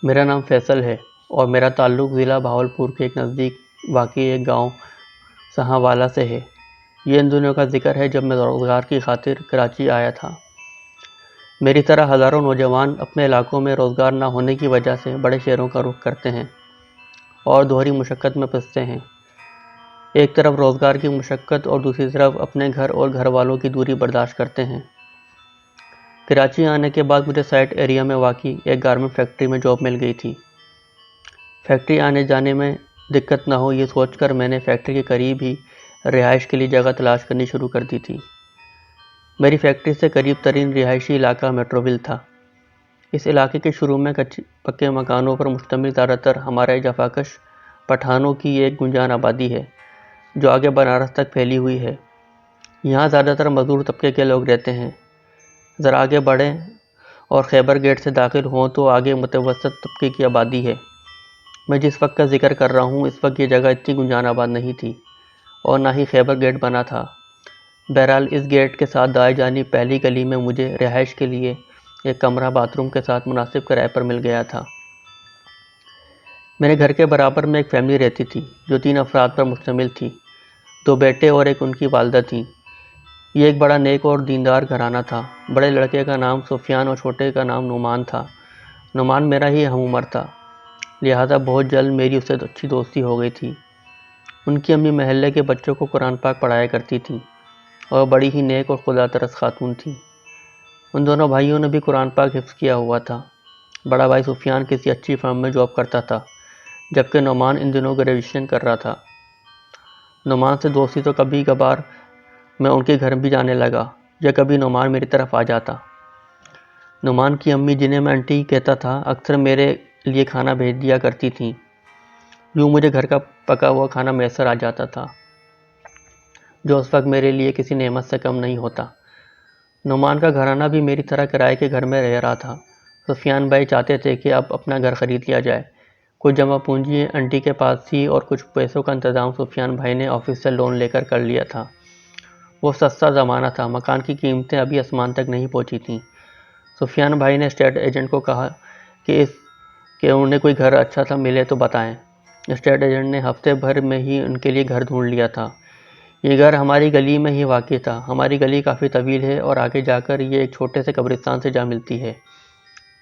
میرا نام فیصل ہے اور میرا تعلق ضلع بہاولپور کے نزدیک واقع ایک گاؤں سہانوالا سے ہے۔ یہ ان دنوں کا ذکر ہے جب میں روزگار کی خاطر کراچی آیا تھا۔ میری طرح ہزاروں نوجوان اپنے علاقوں میں روزگار نہ ہونے کی وجہ سے بڑے شہروں کا رخ کرتے ہیں اور دوہری مشقت میں پھنستے ہیں۔ ایک طرف روزگار کی مشقت اور دوسری طرف اپنے گھر اور گھر والوں کی دوری برداشت کرتے ہیں۔ کراچی آنے کے بعد مجھے سائٹ ایریا میں واقع ایک گارمنٹ فیکٹری میں جاب مل گئی تھی۔ فیکٹری آنے جانے میں دقت نہ ہو یہ سوچ کر میں نے فیکٹری کے قریب ہی رہائش کے لیے جگہ تلاش کرنی شروع کر دی تھی۔ میری فیکٹری سے قریب ترین رہائشی علاقہ میٹروول تھا۔ اس علاقے کے شروع میں پکے مکانوں پر مشتمل زیادہ تر ہمارے جفاکش پٹھانوں کی ایک گنجان آبادی ہے جو آگے بنارس تک پھیلی ہوئی ہے۔ یہاں زیادہ تر مزدور طبقے کے لوگ رہتے ہیں۔ ذرا آگے بڑھیں اور خیبر گیٹ سے داخل ہوں تو آگے متوسط طبقے کی آبادی ہے۔ میں جس وقت کا ذکر کر رہا ہوں اس وقت یہ جگہ اتنی گنجان آباد نہیں تھی اور نہ ہی خیبر گیٹ بنا تھا۔ بہرحال اس گیٹ کے ساتھ دائیں جانب پہلی گلی میں مجھے رہائش کے لیے ایک کمرہ باتھ روم کے ساتھ مناسب کرائے پر مل گیا تھا۔ میرے گھر کے برابر میں ایک فیملی رہتی تھی جو 3 افراد پر مشتمل تھی، 2 بیٹے اور ایک ان کی والدہ تھیں۔ یہ ایک بڑا نیک اور دیندار گھرانہ تھا۔ بڑے لڑکے کا نام سفیان اور چھوٹے کا نام نعمان تھا۔ نعمان میرا ہی ہم عمر تھا، لہٰذا بہت جلد میری اس سے اچھی دوستی ہو گئی تھی۔ ان کی امی محلے کے بچوں کو قرآن پاک پڑھایا کرتی تھیں اور بڑی ہی نیک اور خدا ترس خاتون تھیں۔ ان دونوں بھائیوں نے بھی قرآن پاک حفظ کیا ہوا تھا۔ بڑا بھائی سفیان کسی اچھی فرم میں جاب کرتا تھا جبکہ نعمان ان دنوں گریجویشن کر رہا تھا۔ نعمان سے دوستی تو کبھی کبھار میں ان کے گھر بھی جانے لگا یا کبھی نعمان میری طرف آ جاتا۔ نعمان کی امی جنہیں میں انٹی کہتا تھا اکثر میرے لیے کھانا بھیج دیا کرتی تھیں۔ یوں مجھے گھر کا پکا ہوا کھانا میسر آ جاتا تھا جو اس وقت میرے لیے کسی نعمت سے کم نہیں ہوتا۔ نعمان کا گھرانہ بھی میری طرح کرائے کے گھر میں رہ رہا تھا۔ سفیان بھائی چاہتے تھے کہ اب اپنا گھر خرید لیا جائے۔ کچھ جمع پونجی انٹی کے پاس تھی اور کچھ پیسوں کا انتظام سفیان بھائی نے آفس سے لون لے کر لیا تھا۔ وہ سستا زمانہ تھا، مکان کی قیمتیں ابھی آسمان تک نہیں پہنچی تھیں۔ سفیان بھائی نے اسٹیٹ ایجنٹ کو کہا کہ انہیں کوئی گھر اچھا سا ملے تو بتائیں۔ اسٹیٹ ایجنٹ نے ہفتے بھر میں ہی ان کے لیے گھر ڈھونڈ لیا تھا۔ یہ گھر ہماری گلی میں ہی واقع تھا۔ ہماری گلی کافی طویل ہے اور آگے جا کر یہ ایک چھوٹے سے قبرستان سے جا ملتی ہے۔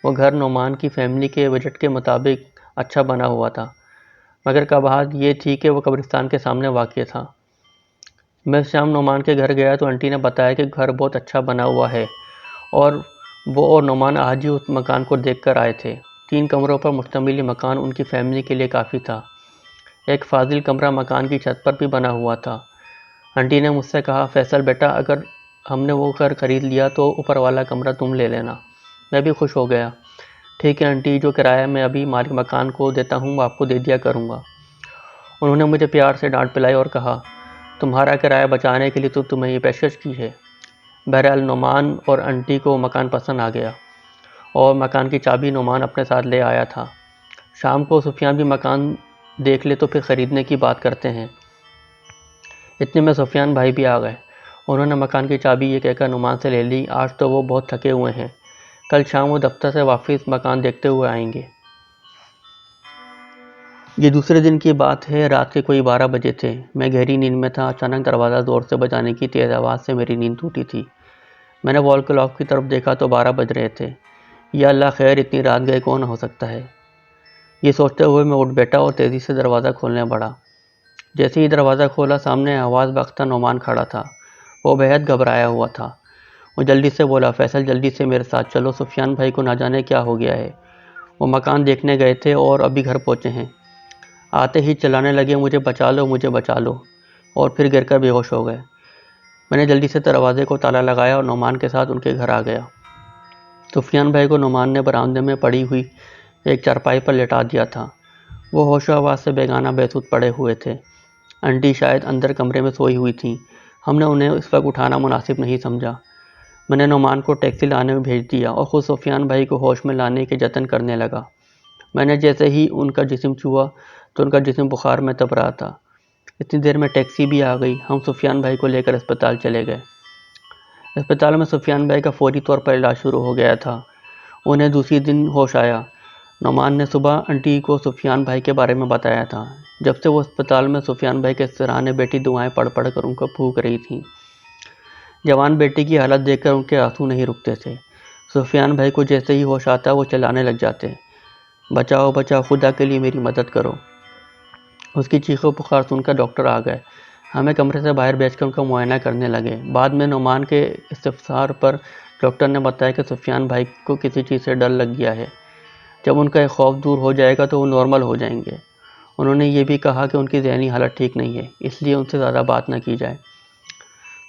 وہ گھر نعمان کی فیملی کے بجٹ کے مطابق اچھا بنا ہوا تھا، مگر قباحت یہ تھی کہ وہ قبرستان کے سامنے واقع تھا۔ میں شام نعمان کے گھر گیا تو انٹی نے بتایا کہ گھر بہت اچھا بنا ہوا ہے اور وہ اور نعمان آج ہی اس مکان کو دیکھ کر آئے تھے۔ 3 کمروں پر مشتمل یہ مکان ان کی فیملی کے لیے کافی تھا۔ ایک فاضل کمرہ مکان کی چھت پر بھی بنا ہوا تھا۔ انٹی نے مجھ سے کہا، فیصل بیٹا اگر ہم نے وہ گھر خرید لیا تو اوپر والا کمرہ تم لے لینا۔ میں بھی خوش ہو گیا۔ ٹھیک ہے انٹی، جو کرایہ میں ابھی مالک مکان کو دیتا ہوں وہ آپ کو دے دیا کروں گا۔ انہوں نے مجھے پیار سے ڈانٹ پلائی اور کہا، تمہارا کرایہ بچانے کے لیے تو تمہیں یہ پیشکش کی ہے۔ بہرحال نعمان اور انٹی کو مکان پسند آ گیا اور مکان کی چابی نعمان اپنے ساتھ لے آیا تھا۔ شام کو سفیان بھی مکان دیکھ لے تو پھر خریدنے کی بات کرتے ہیں۔ اتنے میں سفیان بھائی بھی آ گئے۔ انہوں نے مکان کی چابی یہ کہہ کر نعمان سے لے لی، آج تو وہ بہت تھکے ہوئے ہیں، کل شام وہ دفتر سے واپس مکان دیکھتے ہوئے آئیں گے۔ یہ دوسرے دن کی بات ہے، رات کے کوئی 12 بجے تھے۔ میں گہری نیند میں تھا، اچانک دروازہ زور سے بجانے کی تیز آواز سے میری نیند ٹوٹی تھی۔ میں نے وال کلاک کی طرف دیکھا تو 12 بج رہے تھے۔ یا اللہ خیر، اتنی رات گئے کون ہو سکتا ہے؟ یہ سوچتے ہوئے میں اٹھ بیٹھا اور تیزی سے دروازہ کھولنے بڑھا۔ جیسے ہی دروازہ کھولا سامنے آواز باختہ نعمان کھڑا تھا۔ وہ بہت گھبرایا ہوا تھا۔ وہ جلدی سے بولا، فیصل جلدی سے میرے ساتھ چلو، سفیان بھائی کو نہ جانے کیا ہو گیا ہے۔ وہ مکان دیکھنے گئے تھے اور ابھی گھر پہنچے ہیں۔ آتے ہی چلانے لگے، مجھے بچا لو، مجھے بچا لو، اور پھر گر کر بے ہوش ہو گئے۔ میں نے جلدی سے دروازے کو تالا لگایا اور نعمان کے ساتھ ان کے گھر آ گیا۔ سفیان بھائی کو نعمان نے برآمدے میں پڑی ہوئی ایک چارپائی پر لٹا دیا تھا۔ وہ ہوش و حواس سے بیگانہ بیسود پڑے ہوئے تھے۔ انٹی شاید اندر کمرے میں سوئی ہوئی تھیں۔ ہم نے انہیں اس وقت اٹھانا مناسب نہیں سمجھا۔ میں نے نعمان کو ٹیکسی لانے میں بھیج دیا اور خود سفیان بھائی کو ہوش میں لانے کے جتن کرنے لگا۔ میں نے جیسے ہی ان کا جسم چھوا تو ان کا جسم بخار میں تپ رہا تھا۔ اتنی دیر میں ٹیکسی بھی آ گئی۔ ہم سفیان بھائی کو لے کر اسپتال چلے گئے۔ اسپتال میں سفیان بھائی کا فوری طور پر علاج شروع ہو گیا تھا۔ انہیں دوسری دن ہوش آیا۔ نعمان نے صبح آنٹی کو سفیان بھائی کے بارے میں بتایا تھا۔ جب سے وہ اسپتال میں سفیان بھائی کے سرانے بیٹی دعائیں پڑھ پڑھ کر ان کو پھونک رہی تھیں۔ جوان بیٹی کی حالت دیکھ کر ان کے آنسو نہیں رکتے تھے۔ سفیان بھائی کو جیسے ہی ہوش آتا وہ چلانے لگ جاتے، بچاؤ بچاؤ، خدا کے لیے میری مدد کرو۔ اس کی چیخ و پکار سن کر ڈاکٹر آ گئے، ہمیں کمرے سے باہر بھیج کر ان کا معائنہ کرنے لگے۔ بعد میں نعمان کے استفسار پر ڈاکٹر نے بتایا کہ سفیان بھائی کو کسی چیز سے ڈر لگ گیا ہے، جب ان کا یہ خوف دور ہو جائے گا تو وہ نارمل ہو جائیں گے۔ انہوں نے یہ بھی کہا کہ ان کی ذہنی حالت ٹھیک نہیں ہے، اس لیے ان سے زیادہ بات نہ کی جائے۔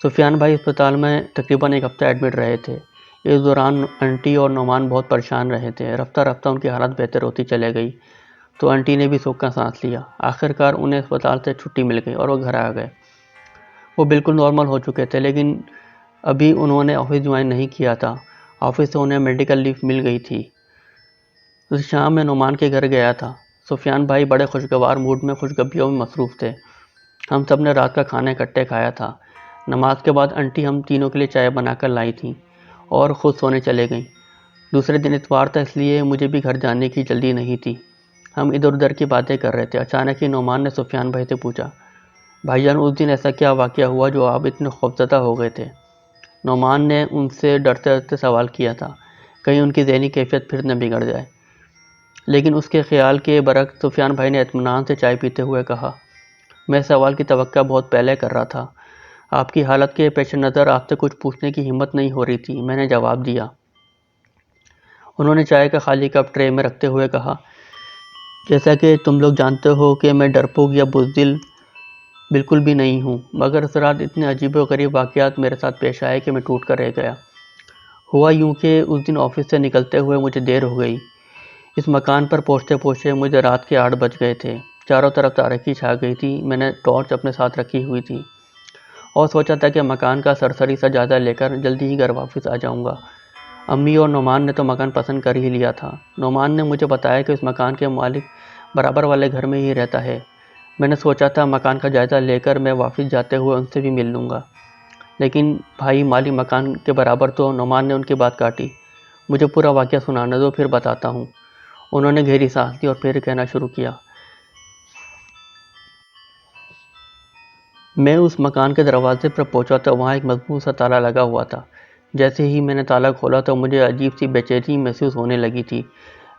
سفیان بھائی اسپتال میں تقریباً 1 ہفتہ ایڈمٹ رہے تھے۔ اس دوران آنٹی اور نعمان بہت پریشان رہے تھے۔ رفتہ رفتہ ان کی حالت بہتر ہوتی چلے گئی تو آنٹی نے بھی سکھ کا سانس لیا۔ آخرکار انہیں اسپتال سے چھٹی مل گئی اور وہ گھر آ گئے۔ وہ بالکل نارمل ہو چکے تھے، لیکن ابھی انہوں نے آفس جوائن نہیں کیا تھا۔ آفس سے انہیں میڈیکل لیو مل گئی تھی۔ اس شام میں نعمان کے گھر گیا تھا۔ سفیان بھائی بڑے خوشگوار موڈ میں خوشگپیوں میں مصروف تھے۔ ہم سب نے رات کا کھانا اکٹھے کھایا تھا۔ نماز کے بعد آنٹی ہم تینوں کے لیے چائے بنا کر لائی تھیں اور خود سونے چلے گئیں۔ دوسرے دن اتوار تھا، اس لیے مجھے بھی گھر جانے کی جلدی نہیں تھی۔ ہم ادھر ادھر کی باتیں کر رہے تھے۔ اچانک ہی نعمان نے سفیان بھائی سے پوچھا، بھائی جان اس دن ایسا کیا واقعہ ہوا جو آپ اتنے خوفزدہ ہو گئے تھے؟ نعمان نے ان سے ڈرتے ڈرتے سوال کیا تھا، کہیں ان کی ذہنی کیفیت پھر نہ بگڑ جائے۔ لیکن اس کے خیال کے برعکس سفیان بھائی نے اطمینان سے چائے پیتے ہوئے کہا، میں سوال کی توقع بہت پہلے کر رہا تھا۔ آپ کی حالت کے پیش نظر آپ سے کچھ پوچھنے کی ہمت نہیں ہو رہی تھی، میں نے جواب دیا۔ انہوں نے چائے کا خالی کپ ٹرے میں رکھتے ہوئے کہا، جیسا کہ تم لوگ جانتے ہو کہ میں ڈرپوک یا بزدل بالکل بھی نہیں ہوں، مگر اس رات اتنے عجیب و غریب واقعات میرے ساتھ پیش آئے کہ میں ٹوٹ کر رہ گیا۔ ہوا یوں کہ اس دن آفس سے نکلتے ہوئے مجھے دیر ہو گئی۔ اس مکان پر پہنچتے پہنچتے مجھے رات کے 8 بج گئے تھے۔ چاروں طرف تاریکی چھا گئی تھی۔ میں نے ٹارچ اپنے ساتھ رکھی ہوئی تھی اور سوچا تھا کہ مکان کا سرسری سا جائزہ لے کر جلدی ہی گھر واپس آ جاؤں گا۔ امی اور نعمان نے تو مکان پسند کر ہی لیا تھا۔ نعمان نے مجھے بتایا کہ اس مکان کے مالک برابر والے گھر میں ہی رہتا ہے۔ میں نے سوچا تھا مکان کا جائزہ لے کر میں واپس جاتے ہوئے ان سے بھی مل لوں گا، لیکن بھائی مالک مکان کے برابر تو۔ نعمان نے ان کی بات کاٹی، مجھے پورا واقعہ سنانے دو پھر بتاتا ہوں۔ انہوں نے گہری سانس لی اور پھر کہنا شروع کیا، میں اس مکان کے دروازے پر پہنچا تو وہاں ایک مضبوط سا تالا لگا ہوا تھا۔ جیسے ہی میں نے تالا کھولا تو مجھے عجیب سی بے چینی محسوس ہونے لگی تھی۔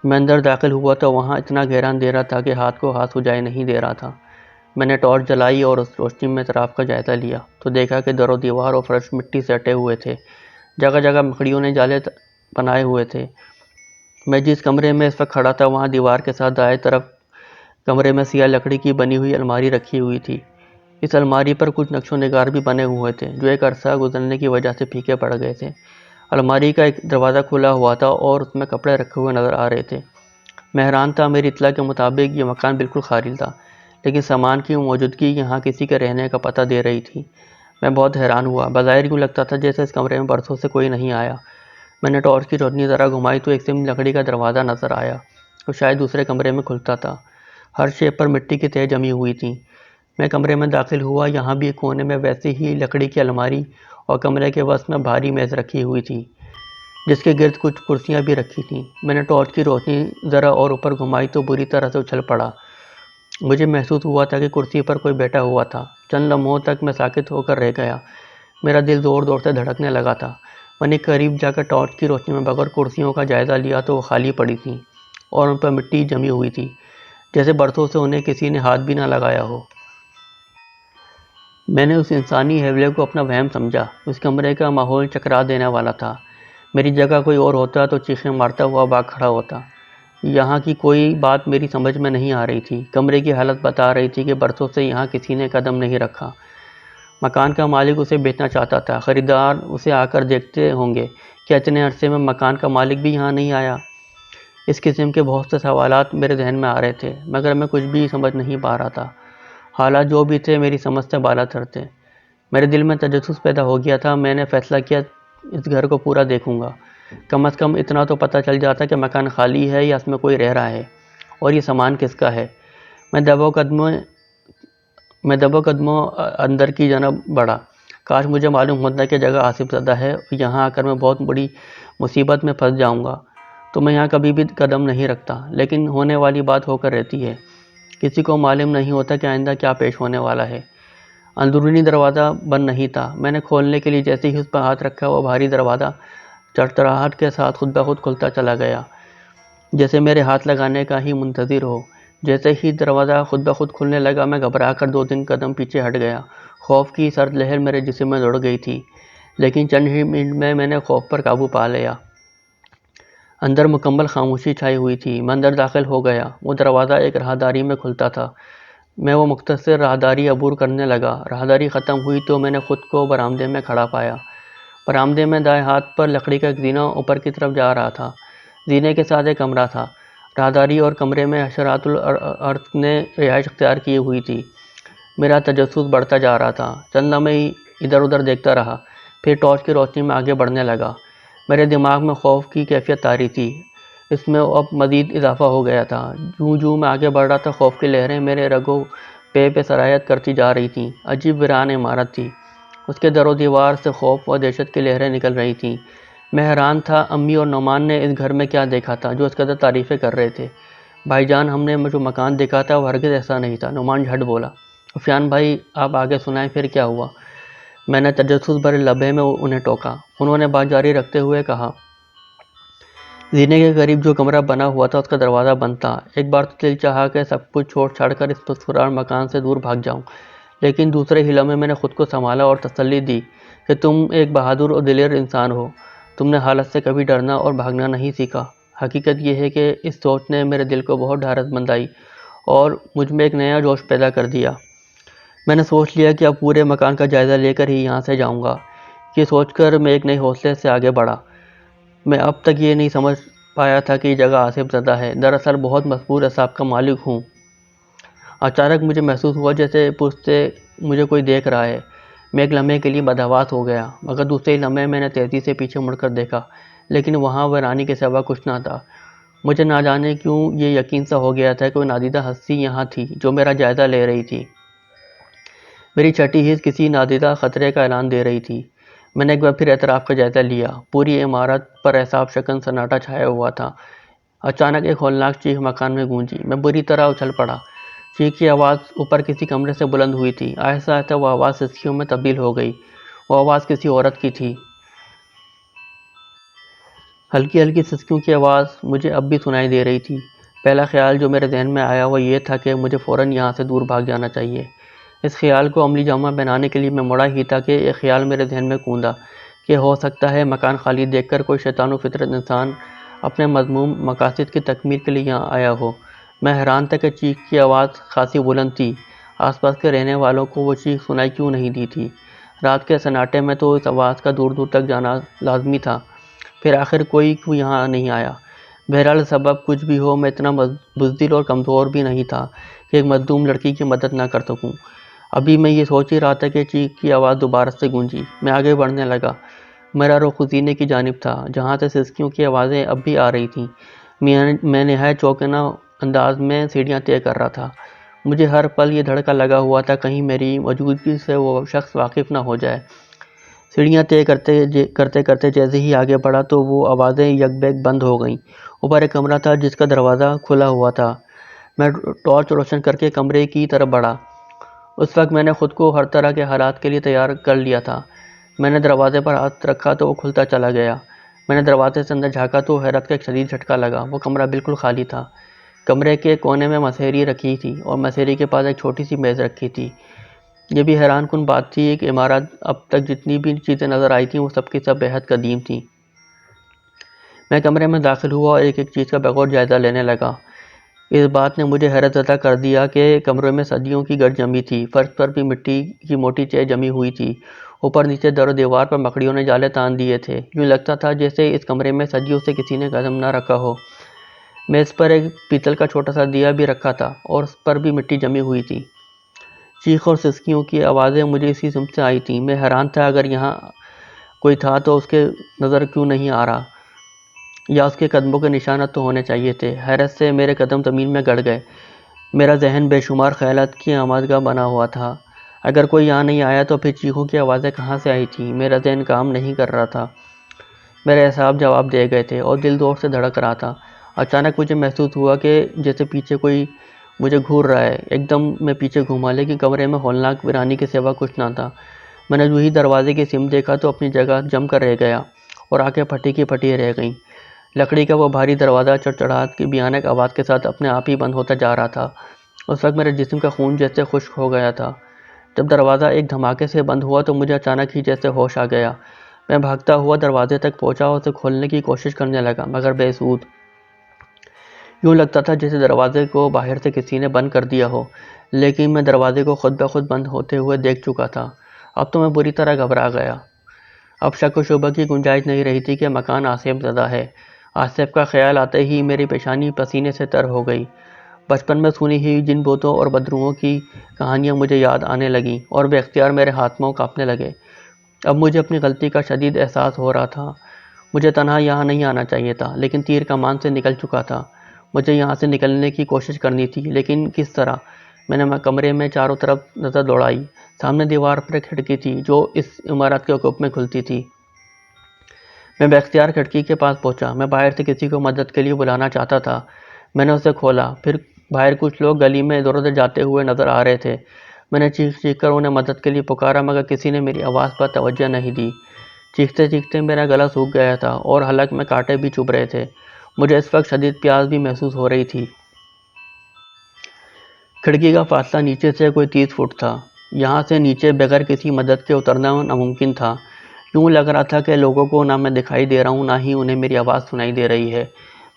میں اندر داخل ہوا تو وہاں اتنا گہرا اندھیرا تھا کہ ہاتھ کو ہاتھ سجائے نہیں دے رہا تھا۔ میں نے ٹارچ جلائی اور اس روشنی میں اطراف کا جائزہ لیا تو دیکھا کہ در و دیوار اور فرش مٹی سے اٹے ہوئے تھے، جگہ جگہ مکڑیوں نے جالے بنائے ہوئے تھے۔ میں جس کمرے میں اس وقت کھڑا تھا وہاں دیوار کے ساتھ دائیں طرف کمرے میں سیاہ لکڑی کی بنی ہوئی الماری رکھی ہوئی تھی۔ اس الماری پر کچھ نقش و نگار بھی بنے ہوئے تھے جو ایک عرصہ گزرنے کی وجہ سے پھیکے پڑ گئے تھے۔ الماری کا ایک دروازہ کھلا ہوا تھا اور اس میں کپڑے رکھے ہوئے نظر آ رہے تھے۔ میں حیران تھا۔ میری اطلاع کے مطابق یہ مکان بالکل خالی تھا، لیکن سامان کی موجودگی یہاں کسی کے رہنے کا پتہ دے رہی تھی۔ میں بہت حیران ہوا۔ بظاہر یوں لگتا تھا جیسے اس کمرے میں برسوں سے کوئی نہیں آیا۔ میں نے ٹارچ کی روشنی ذرا گھمائی تو ایک سیم لکڑی کا دروازہ نظر آیا جو شاید دوسرے کمرے میں کھلتا تھا۔ ہر شے پر مٹی کی تہ جمی ہوئی تھی۔ میں کمرے میں داخل ہوا۔ یہاں بھی ایک کونے میں ویسی ہی لکڑی کی الماری اور کمرے کے وسط میں بھاری میز رکھی ہوئی تھی جس کے گرد کچھ کرسیاں بھی رکھی تھیں۔ میں نے ٹارچ کی روشنی ذرا اور اوپر گھمائی تو بری طرح سے اچھل پڑا۔ مجھے محسوس ہوا تھا کہ کرسی پر کوئی بیٹھا ہوا تھا۔ چند لمحوں تک میں ساکت ہو کر رہ گیا۔ میرا دل زور زور سے دھڑکنے لگا تھا۔ میں نے قریب جا کر ٹارچ کی روشنی میں بغیر کرسیوں کا جائزہ لیا تو وہ خالی پڑی تھیں اور ان پر مٹی جمی ہوئی تھی، جیسے برسوں سے انہیں کسی نے ہاتھ بھی نہ لگایا ہو۔ میں نے اس انسانی حیولے کو اپنا وہم سمجھا۔ اس کمرے کا ماحول چکرا دینے والا تھا۔ میری جگہ کوئی اور ہوتا تو چیخیں مارتا ہوا بھاگ کھڑا ہوتا۔ یہاں کی کوئی بات میری سمجھ میں نہیں آ رہی تھی۔ کمرے کی حالت بتا رہی تھی کہ برسوں سے یہاں کسی نے قدم نہیں رکھا۔ مکان کا مالک اسے بیچنا چاہتا تھا۔ خریدار اسے آ کر دیکھتے ہوں گے۔ کیا اتنے عرصے میں مکان کا مالک بھی یہاں نہیں آیا؟ اس قسم کے بہت سے سوالات میرے ذہن میں آ رہے تھے، مگر میں کچھ بھی سمجھ نہیں پا رہا تھا۔ حالات جو بھی تھے میری سمجھ سے بالا تر تھے۔ میرے دل میں تجسس پیدا ہو گیا تھا۔ میں نے فیصلہ کیا اس گھر کو پورا دیکھوں گا۔ کم از کم اتنا تو پتہ چل جاتا کہ مکان خالی ہے یا اس میں کوئی رہ رہا ہے، اور یہ سامان کس کا ہے۔ میں دبو قدموں اندر کی جانب بڑھا۔ کاش مجھے معلوم ہوتا کہ جگہ آصف زدہ ہے اور یہاں آ کر میں بہت بڑی مصیبت میں پھنس جاؤں گا تو میں یہاں کبھی بھی قدم نہیں رکھتا، لیکن ہونے والی بات ہو کر رہتی ہے، کسی کو معلوم نہیں ہوتا کہ آئندہ کیا پیش ہونے والا ہے۔ اندرونی دروازہ بند نہیں تھا، میں نے کھولنے کے لیے جیسے ہی اس پر ہاتھ رکھا وہ بھاری دروازہ چڑچڑاہٹ کے ساتھ خود بخود کھلتا چلا گیا، جیسے میرے ہاتھ لگانے کا ہی منتظر ہو۔ جیسے ہی دروازہ خود بخود کھلنے لگا میں گھبرا کر 2-3 قدم پیچھے ہٹ گیا۔ خوف کی سرد لہر میرے جسم میں دوڑ گئی تھی، لیکن چند ہی منٹ میں نے خوف پر قابو پا لیا۔ اندر مکمل خاموشی چھائی ہوئی تھی۔ میں اندر داخل ہو گیا۔ وہ دروازہ ایک راہداری میں کھلتا تھا۔ میں وہ مختصر راہداری عبور کرنے لگا۔ راہداری ختم ہوئی تو میں نے خود کو برآمدے میں کھڑا پایا۔ برآمدے میں دائیں ہاتھ پر لکڑی کا ایک زینہ اوپر کی طرف جا رہا تھا۔ زینے کے ساتھ ایک کمرہ تھا۔ راہداری اور کمرے میں حشرات الارض نے رہائش اختیار کی ہوئی تھی۔ میرا تجسس بڑھتا جا رہا تھا۔ چند لمحے ادھر ادھر دیکھتا رہا، پھر ٹارچ کی روشنی میں آگے بڑھنے لگا۔ میرے دماغ میں خوف کی کیفیت طاری تھی، اس میں اب مزید اضافہ ہو گیا تھا۔ جوں میں آگے بڑھ رہا تھا، خوف کی لہریں میرے رگوں پہ سرایت کرتی جا رہی تھیں۔ عجیب ویران عمارت تھی، اس کے در و دیوار سے خوف و دہشت کی لہریں نکل رہی تھیں۔ میں حیران تھا، امی اور نعمان نے اس گھر میں کیا دیکھا تھا جو اس قدر تعریفیں کر رہے تھے؟ بھائی جان، ہم نے جو مکان دیکھا تھا وہ ہرگز ایسا نہیں تھا۔ نعمان جھٹ بولا۔ سفیان بھائی، آپ آگے سنائیں، پھر کیا ہوا؟ میں نے تجسس بھرے لبے میں انہیں ٹوکا۔ انہوں نے بات جاری رکھتے ہوئے کہا، زینے کے قریب جو کمرہ بنا ہوا تھا اس کا دروازہ بند تھا۔ ایک بار تو دل چاہا کہ سب کچھ چھوڑ چھاڑ کر اس پرسرار مکان سے دور بھاگ جاؤں، لیکن دوسرے ہی لمحے میں نے خود کو سنبھالا اور تسلی دی کہ تم ایک بہادر اور دلیر انسان ہو، تم نے حالت سے کبھی ڈرنا اور بھاگنا نہیں سیکھا۔ حقیقت یہ ہے کہ اس سوچ نے میرے دل کو بہت ڈھارس بندھائی اور مجھ میں ایک نیا جوش پیدا کر دیا۔ میں نے سوچ لیا کہ اب پورے مکان کا جائزہ لے کر ہی یہاں سے جاؤں گا۔ یہ سوچ کر میں ایک نئے حوصلے سے آگے بڑھا۔ میں اب تک یہ نہیں سمجھ پایا تھا کہ یہ جگہ آصف زدہ ہے، دراصل بہت مشہور اعصاب کا مالک ہوں۔ اچانک مجھے محسوس ہوا جیسے پشت سے مجھے کوئی دیکھ رہا ہے۔ میں ایک لمحے کے لیے بدحواس ہو گیا، مگر دوسرے ہی لمحے میں نے تیزی سے پیچھے مڑ کر دیکھا، لیکن وہاں ویرانی کے سوا کچھ نہ تھا۔ مجھے نہ جانے کیوں یہ یقین سا ہو گیا تھا کہ کوئی نادیدہ ہستی یہاں تھی جو میرا جائزہ لے رہی تھی۔ میری چھٹی حس کسی نادیدہ خطرے کا اعلان دے رہی تھی۔ میں نے ایک بار پھر اطراف کا جائزہ لیا۔ پوری عمارت پر اعصاب شکن سناٹا چھایا ہوا تھا۔ اچانک ایک ہولناک چیخ مکان میں گونجی۔ میں بری طرح اچھل پڑا۔ چیخ کی آواز اوپر کسی کمرے سے بلند ہوئی تھی۔ آہستہ آہستہ وہ آواز سسکیوں میں تبدیل ہو گئی۔ وہ آواز کسی عورت کی تھی۔ ہلکی ہلکی سسکیوں کی آواز مجھے اب بھی سنائی دے رہی تھی۔ پہلا خیال جو میرے ذہن میں آیا وہ یہ تھا کہ مجھے فوراً یہاں سے دور بھاگ جانا چاہیے۔ اس خیال کو عملی جامہ پہنانے کے لیے میں مڑا ہی تھا کہ ایک خیال میرے ذہن میں کوندا کہ ہو سکتا ہے مکان خالی دیکھ کر کوئی شیطان و فطرت انسان اپنے مذموم مقاصد کی تکمیل کے لیے یہاں آیا ہو۔ میں حیران تھا کہ چیخ کی آواز خاصی بلند تھی، آس پاس کے رہنے والوں کو وہ چیخ سنائی کیوں نہیں دی تھی؟ رات کے سناٹے میں تو اس آواز کا دور دور تک جانا لازمی تھا۔ پھر آخر کوئی کیوں یہاں نہیں آیا؟ بہرحال سبب کچھ بھی ہو، میں اتنا بزدل اور کمزور بھی نہیں تھا کہ ایک مظلوم لڑکی کی مدد نہ کر سکوں۔ ابھی میں یہ سوچ ہی رہا تھا کہ چیخ کی آواز دوبارہ سے گونجی۔ میں آگے بڑھنے لگا۔ میرا رخ زینے کی جانب تھا جہاں سے سسکیوں کی آوازیں اب بھی آ رہی تھیں۔ میں نہایت چوکنا انداز میں سیڑھیاں طے کر رہا تھا۔ مجھے ہر پل یہ دھڑکا لگا ہوا تھا کہیں میری موجودگی سے وہ شخص واقف نہ ہو جائے۔ سیڑھیاں طے کرتے کرتے جیسے ہی آگے بڑھا تو وہ آوازیں یک بیک بند ہو گئیں۔ اوپر ایک کمرہ تھا جس کا دروازہ کھلا ہوا تھا۔ میں ٹارچ روشن کر کے کمرے کی طرف بڑھا۔ اس وقت میں نے خود کو ہر طرح کے حالات کے لیے تیار کر لیا تھا۔ میں نے دروازے پر ہاتھ رکھا تو وہ کھلتا چلا گیا۔ میں نے دروازے سے اندر جھانکا تو حیرت کا ایک شدید جھٹکا لگا۔ وہ کمرہ بالکل خالی تھا۔ کمرے کے کونے میں مسہری رکھی تھی اور مسہری کے پاس ایک چھوٹی سی میز رکھی تھی۔ یہ بھی حیران کن بات تھی کہ عمارت اب تک جتنی بھی چیزیں نظر آئی تھیں وہ سب کی سب بےحد قدیم تھیں۔ میں کمرے میں داخل ہوا اور ایک ایک چیز کا بغور جائزہ لینے لگا۔ اس بات نے مجھے حیرت زدہ کر دیا کہ کمرے میں صدیوں کی گرد جمی تھی۔ فرش پر بھی مٹی کی موٹی چہ جمی ہوئی تھی۔ اوپر نیچے در و دیوار پر مکڑیوں نے جالے تان دیے تھے۔ یوں لگتا تھا جیسے اس کمرے میں صدیوں سے کسی نے قدم نہ رکھا ہو۔ میز پر ایک پیتل کا چھوٹا سا دیا بھی رکھا تھا اور اس پر بھی مٹی جمی ہوئی تھی۔ چیخ اور سسکیوں کی آوازیں مجھے اسی سمت سے آئی تھیں۔ میں حیران تھا اگر یہاں کوئی تھا تو اس کے نظر کیوں نہیں آ رہا، یا اس کے قدموں کے نشانات تو ہونے چاہیے تھے۔ حیرت سے میرے قدم زمین میں گڑ گئے۔ میرا ذہن بے شمار خیالات کی آمادگاہ بنا ہوا تھا۔ اگر کوئی یہاں نہیں آیا تو پھر چیخوں کی آوازیں کہاں سے آئی تھیں؟ میرا ذہن کام نہیں کر رہا تھا۔ میرے اعصاب جواب دے گئے تھے اور دل زور سے دھڑک رہا تھا۔ اچانک مجھے محسوس ہوا کہ جیسے پیچھے کوئی مجھے گھور رہا ہے۔ ایک دم میں پیچھے گھوما، لیکن کمرے میں ہولناک ویرانی کے سوا کچھ نہ تھا۔ میں نے جو ہی دروازے کی سمت دیکھا تو اپنی جگہ جم کر رہ گیا اور آنکھیں پھٹی کی پھٹی رہ گئیں۔ لکڑی کا وہ بھاری دروازہ چڑچڑاہٹ کی بھیانک آواز کے ساتھ اپنے آپ ہی بند ہوتا جا رہا تھا۔ اس وقت میرے جسم کا خون جیسے خشک ہو گیا تھا۔ جب دروازہ ایک دھماکے سے بند ہوا تو مجھے اچانک ہی جیسے ہوش آ گیا۔ میں بھاگتا ہوا دروازے تک پہنچا اور اسے کھولنے کی کوشش کرنے لگا، مگر بے سود۔ یوں لگتا تھا جیسے دروازے کو باہر سے کسی نے بند کر دیا ہو، لیکن میں دروازے کو خود بخود بند ہوتے ہوئے دیکھ چکا تھا۔ اب تو میں بری طرح گھبرا گیا۔ اب شک و شبہ کی گنجائش نہیں رہی تھی کہ مکان آصف زدہ ہے۔ آصف کا خیال آتے ہی میری پیشانی پسینے سے تر ہو گئی۔ بچپن میں سنی ہوئی جن بھوتوں اور بدروؤں کی کہانیاں مجھے یاد آنے لگیں اور بے اختیار میرے ہاتھ پاؤں کانپنے لگے۔ اب مجھے اپنی غلطی کا شدید احساس ہو رہا تھا۔ مجھے تنہا یہاں نہیں آنا چاہیے تھا، لیکن تیر کمان سے نکل چکا تھا۔ مجھے یہاں سے نکلنے کی کوشش کرنی تھی، لیکن کس طرح؟ میں نے کمرے میں چاروں طرف نظر دوڑائی۔ سامنے دیوار پر ایک کھڑکی تھی جو اس عمارت کے حقوق میں کھلتی تھی۔ میں بے اختیار کھڑکی کے پاس پہنچا۔ میں باہر سے کسی کو مدد کے لیے بلانا چاہتا تھا۔ میں نے اسے کھولا، پھر باہر کچھ لوگ گلی میں ادھر ادھر جاتے ہوئے نظر آ رہے تھے۔ میں نے چیخ چیخ کر انہیں مدد کے لیے پکارا، مگر کسی نے میری آواز پر توجہ نہیں دی۔ چیختے چیختے میرا گلا سوکھ گیا تھا اور حلق میں کانٹے بھی چبھ رہے تھے۔ مجھے اس وقت شدید پیاس بھی محسوس ہو رہی تھی۔ کھڑکی کا فاصلہ نیچے سے کوئی 30 فٹ تھا۔ یہاں سے نیچے بغیر کسی مدد کے اترنا ناممکن تھا۔ یوں لگ رہا تھا کہ لوگوں کو نہ میں دکھائی دے رہا ہوں، نہ ہی انہیں میری آواز سنائی دے رہی ہے۔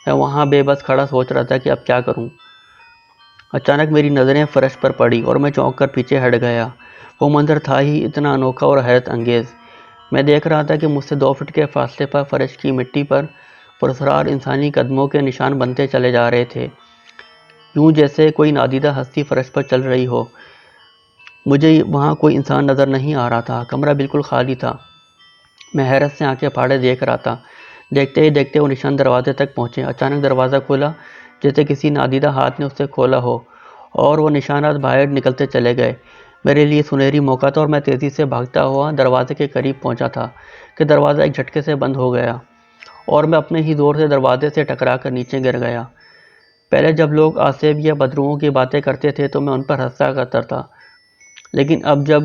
میں وہاں بے بس کھڑا سوچ رہا تھا کہ اب کیا کروں۔ اچانک میری نظریں فرش پر پڑی اور میں چونک کر پیچھے ہٹ گیا۔ وہ منظر تھا ہی اتنا انوکھا اور حیرت انگیز۔ میں دیکھ رہا تھا کہ مجھ سے 2 فٹ کے فاصلے پر فرش کی مٹی پر پراسرار انسانی قدموں کے نشان بنتے چلے جا رہے تھے، یوں جیسے کوئی نادیدہ ہستی فرش پر چل رہی ہو۔ مجھے وہاں کوئی انسان نظر نہیں آ رہا تھا۔ کمرہ بالکل خالی تھا۔ میں حیرت سے آنکھیں پھاڑے دیکھ رہا تھا۔ دیکھتے ہی دیکھتے وہ نشان دروازے تک پہنچے۔ اچانک دروازہ کھلا جیسے کسی نادیدہ ہاتھ نے اسے کھولا ہو، اور وہ نشانات باہر نکلتے چلے گئے۔ میرے لیے سنہری موقع تھا اور میں تیزی سے بھاگتا ہوا دروازے کے قریب پہنچا تھا کہ دروازہ ایک جھٹکے سے بند ہو گیا اور میں اپنے ہی زور سے دروازے سے ٹکرا کر نیچے گر گیا۔ پہلے جب لوگ آصف یا بدروؤں کی باتیں کرتے تھے تو میں ان پر ہنسا کرتا تھا، لیکن اب جب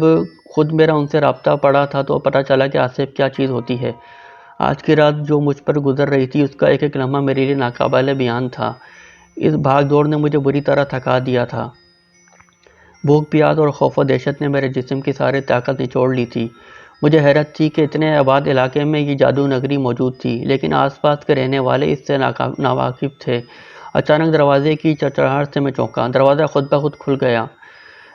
خود میرا ان سے رابطہ پڑا تھا تو پتہ چلا کہ آصف کیا چیز ہوتی ہے۔ آج کی رات جو مجھ پر گزر رہی تھی اس کا ایک ایک لمحہ میرے لیے ناقابل بیان تھا۔ اس بھاگ دوڑ نے مجھے بری طرح تھکا دیا تھا۔ بھوک پیاس اور خوف و دہشت نے میرے جسم کی ساری طاقت نچوڑ لی تھی۔ مجھے حیرت تھی کہ اتنے آباد علاقے میں یہ جادو نگری موجود تھی، لیکن آس پاس کے رہنے والے اس سے ناواقف تھے۔ اچانک دروازے کی چڑچڑاہٹ سے میں چونکا۔ دروازہ خود بخود کھل گیا۔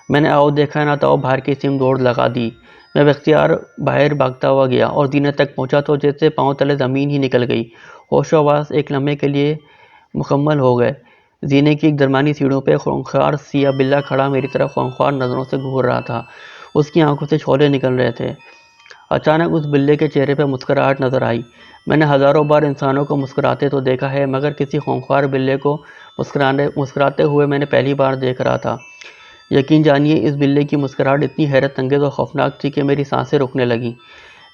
میں نے آؤ دیکھا نہ تاؤ باہر کی سمت دوڑ لگا دی۔ میں بے اختیار باہر بھاگتا ہوا گیا اور زینے تک پہنچا تو جیسے پاؤں تلے زمین ہی نکل گئی۔ ہوش و حواس ایک لمحے کے لیے مکمل ہو گئے۔ زینے کی ایک درمیانی سیڑھیوں پہ خونخوار سیاہ بلّا کھڑا میری طرف خونخوار نظروں سے گھور رہا تھا۔ اس کی آنکھوں سے شعلے نکل رہے تھے۔ اچانک اس بلے کے چہرے پہ مسکراہٹ نظر آئی۔ میں نے ہزاروں بار انسانوں کو مسکراتے تو دیکھا ہے، مگر کسی خونخوار بلے کو مسکراتے ہوئے میں نے پہلی بار دیکھ رہا تھا۔ یقین جانیے اس بلے کی مسکراہٹ اتنی حیرت انگیز اور خوفناک تھی کہ میری سانسیں رکنے لگیں۔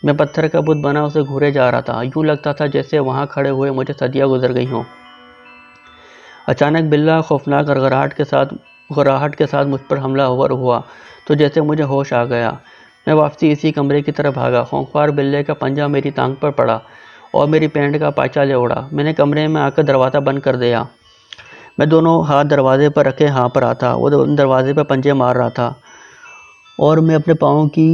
میں پتھر کا بت بنا اسے گھورے جا رہا تھا۔ یوں لگتا تھا جیسے وہاں کھڑے ہوئے مجھے صدیاں گزر گئی ہوں۔ اچانک بلّا خوفناک غرغراہٹ کے ساتھ مجھ پر حملہ آور ہوا تو جیسے مجھے ہوش آ گیا۔ میں واپسی اسی کمرے کی طرف بھاگا۔ خونخوار بلے کا پنجہ میری ٹانگ پر پڑا اور میری پینٹ کا پائچہ لے اڑا۔ میں نے کمرے میں آ کر دروازہ بند کر دیا۔ میں دونوں ہاتھ دروازے پر رکھے ہانپ رہا تھا۔ وہ دروازے پر پنجے مار رہا تھا اور میں اپنے پاؤں کی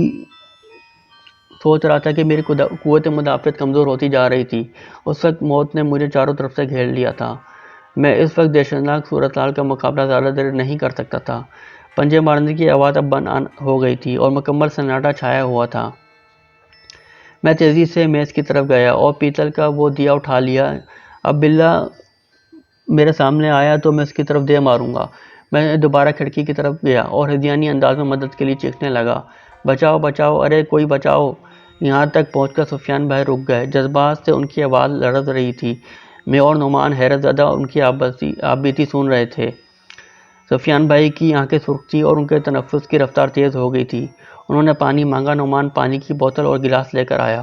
سوچ رہا تھا کہ میری قوت مدافعت کمزور ہوتی جا رہی تھی۔ اس وقت موت نے مجھے چاروں طرف سے گھیر لیا تھا۔ میں اس وقت دہشتناک صورتحال کا مقابلہ زیادہ دیر نہیں کر سکتا تھا۔ پنجے مارنے کی آواز اب بند ہو گئی تھی اور مکمل سناٹا چھایا ہوا تھا۔ میں تیزی سے میز کی طرف گیا اور پیتل کا وہ دیا اٹھا لیا۔ اب بلّا میرے سامنے آیا تو میں اس کی طرف دے ماروں گا۔ میں دوبارہ کھڑکی کی طرف گیا اور ہذیانی انداز میں مدد کے لیے چیخنے لگا، بچاؤ بچاؤ، ارے کوئی بچاؤ! یہاں تک پہنچ کر سفیان بھائی رک گئے۔ جذبات سے ان کی آواز لرز رہی تھی۔ میں اور نعمان حیرت زدہ ان کی آپ بیتی سن رہے تھے۔ سفیان بھائی کی آنکھیں سرخ تھیں اور ان کے تنفس کی رفتار تیز ہو گئی تھی۔ انہوں نے پانی مانگا۔ نعمان پانی کی بوتل اور گلاس لے کر آیا۔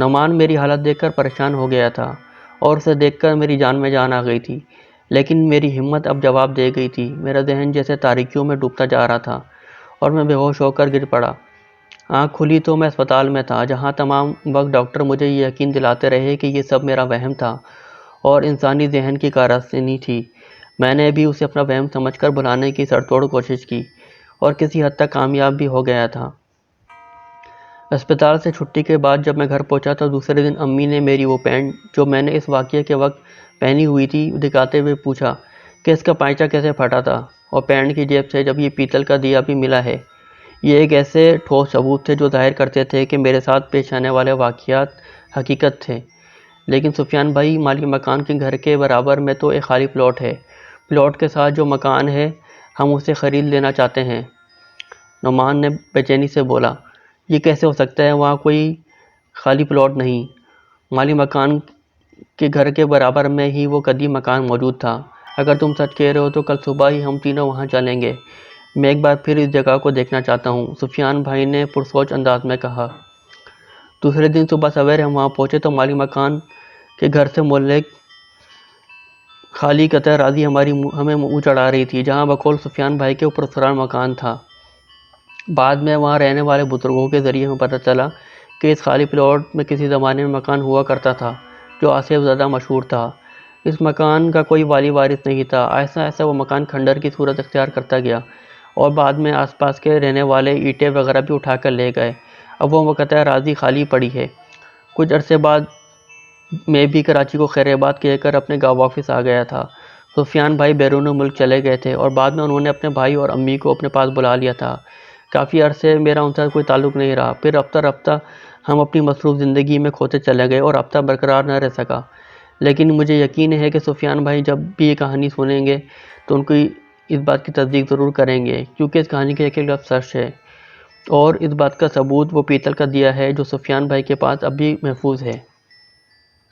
نعمان میری حالت دیکھ کر پریشان ہو گیا تھا اور اسے دیکھ کر میری جان میں جان آ گئی تھی، لیکن میری ہمت اب جواب دے گئی تھی۔ میرا ذہن جیسے تاریکیوں میں ڈوبتا جا رہا تھا اور میں بے ہوش ہو کر گر پڑا۔ آنکھ کھلی تو میں اسپتال میں تھا، جہاں تمام وقت ڈاکٹر مجھے یہ یقین دلاتے رہے کہ یہ سب میرا وہم تھا اور انسانی ذہن کی کارآمدی تھی۔ میں نے بھی اسے اپنا وہم سمجھ کر بھلانے کی سر توڑ کوشش کی اور کسی حد تک کامیاب بھی ہو گیا تھا۔ اسپتال سے چھٹی کے بعد جب میں گھر پہنچا تو دوسرے دن امی نے میری وہ پینٹ جو میں نے اس واقعے کے وقت پہنی ہوئی تھی دکھاتے ہوئے پوچھا کہ اس کا پائچہ کیسے پھٹا تھا، اور پینٹ کی جیب سے جب یہ پیتل کا دیا بھی ملا ہے۔ یہ ایک ایسے ٹھوس ثبوت تھے جو ظاہر کرتے تھے کہ میرے ساتھ پیش آنے والے واقعات حقیقت تھے۔ لیکن سفیان بھائی، مالی مکان کے گھر کے برابر میں تو ایک خالی پلاٹ ہے۔ پلاٹ کے ساتھ جو مکان ہے ہم اسے خرید لینا چاہتے ہیں۔ نعمان نے بے چینی سے بولا، یہ کیسے ہو سکتا ہے؟ وہاں کوئی خالی پلاٹ نہیں، مالی مکان کے گھر کے برابر میں ہی وہ قدیم مکان موجود تھا۔ اگر تم سچ کہہ رہے ہو تو کل صبح ہی ہم تینوں وہاں چلیں گے، میں ایک بار پھر اس جگہ کو دیکھنا چاہتا ہوں، سفیان بھائی نے پرسوچ انداز میں کہا۔ دوسرے دن صبح سویرے ہم وہاں پہنچے تو مالی مکان کے گھر سے متعلق خالی قطع راضی ہمیں منہ چڑھا رہی تھی، جہاں بقول سفیان بھائی کے پراسرار مکان تھا۔ بعد میں وہاں رہنے والے بزرگوں کے ذریعے ہمیں پتہ چلا کہ اس خالی پلاٹ میں کسی زمانے میں مکان ہوا کرتا تھا جو آصف زدہ مشہور تھا۔ اس مکان کا کوئی والی وارث نہیں تھا۔ آہستہ آہستہ وہ مکان کھنڈر کی صورت اختیار کرتا گیا اور بعد میں آس پاس کے رہنے والے اینٹیں وغیرہ بھی اٹھا کر لے گئے۔ اب وہ قطع راضی خالی پڑی ہے۔ کچھ عرصے بعد میں بھی کراچی کو خیر بات کہہ کر اپنے گاؤں واپس آ گیا تھا۔ سفیان بھائی بیرون ملک چلے گئے تھے اور بعد میں انہوں نے اپنے بھائی اور امی کو اپنے پاس بلا لیا تھا۔ کافی عرصے میرا ان سے کوئی تعلق نہیں رہا۔ پھر رفتہ رفتہ ہم اپنی مصروف زندگی میں کھوتے چلے گئے اور رابطہ برقرار نہ رہ سکا۔ لیکن مجھے یقین ہے کہ سفیان بھائی جب بھی یہ کہانی سنیں گے تو ان کی اس بات کی تصدیق ضرور کریں گے، کیونکہ اس کہانی کا ایک ایک لفظ سچ ہے، اور اس بات کا ثبوت وہ پیتل کا دیا ہے جو سفیان بھائی کے پاس اب بھی محفوظ ہے۔